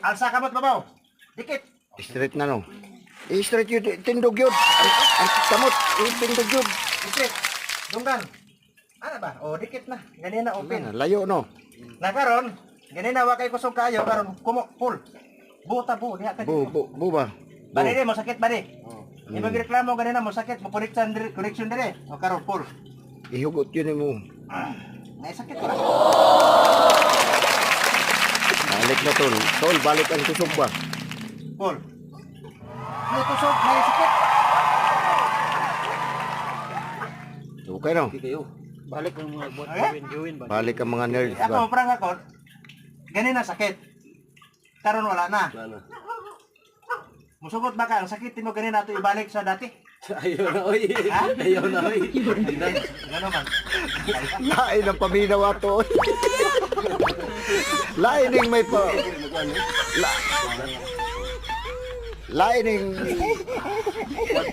Alsa kamot babaw. Dikit. Straight na no. Straight yun, tindog yun. Ang kamot, tindog yun. Dikit. Dunggan. Ano ba? O dikit na. Ganyan na open. Layo no. Nakaron, ganyan na wakay kusog kayo karon kumo full. Buta bu, diha ka dito. Bu ba? Bari di mo sakit bari. Ibang reklamo ganyan na mo sakit mo correction dire. O karon full. Ihugot yun mo. May sakit ba? Balik na tol. Tol, balik ang kusog ba? Full. May kusog, may sakit. Okay no. Balik ng mga buat Okay. gawin ba? Balik ang mga nerds ba? Ako parang ako. Ganyan na sakit. Karon wala na. Ano? Musugot ba ka ang sakit mo ganyan nato ibalik sa dati? Ayaw na oy. Ha? Ayaw na oy. Gano man. Lain ang paminaw ato. Laining may pa. Laining